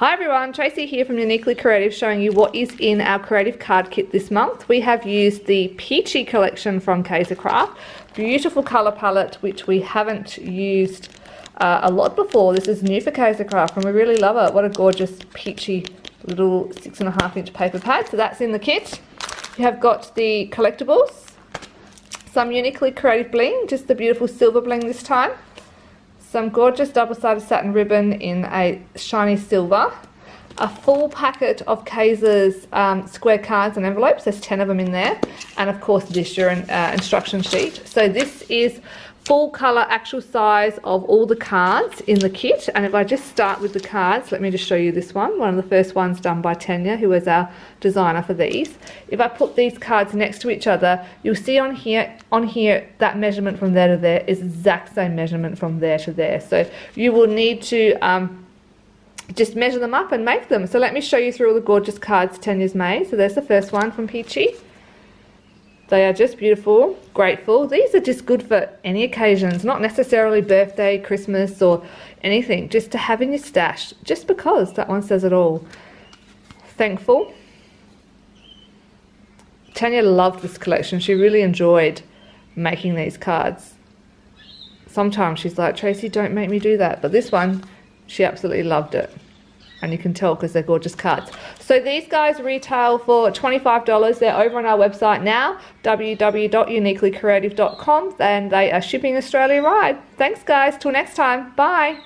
Hi everyone, Tracy here from Uniquely Creative showing you what is in our creative card kit this month. We have used the Peachy collection from Kaisercraft. Beautiful colour palette which we haven't used a lot before. This is new for Kaisercraft and we really love it. What a gorgeous peachy little 6.5 inch paper pad. So that's in the kit. You have got the collectibles, some Uniquely Creative bling, just the beautiful silver bling this time. Some gorgeous double-sided satin ribbon in a shiny silver. A full packet of Kaiser's square cards and envelopes. There's 10 of them in there. And of course this your instruction sheet. So this is full colour actual size of all the cards in the kit. And if I just start with the cards, let me just show you this one. One of the first ones done by Tanya, who is our designer for these. If I put these cards next to each other, you'll see on here that measurement from there to there is exact same measurement from there to there. So you will need to just measure them up and make them. So let me show you through all the gorgeous cards Tanya's made. So there's the first one from Peachy. They are just beautiful, grateful. These are just good for any occasions, not necessarily birthday, Christmas or anything, just to have in your stash, just because that one says it all. Thankful. Tanya loved this collection. She really enjoyed making these cards. Sometimes she's like, Tracy, don't make me do that. But this one, she absolutely loved it. And you can tell because they're gorgeous cards. So these guys retail for $25. They're over on our website now, www.uniquelycreative.com, and they are shipping Australia-wide. Thanks guys, till next time, bye.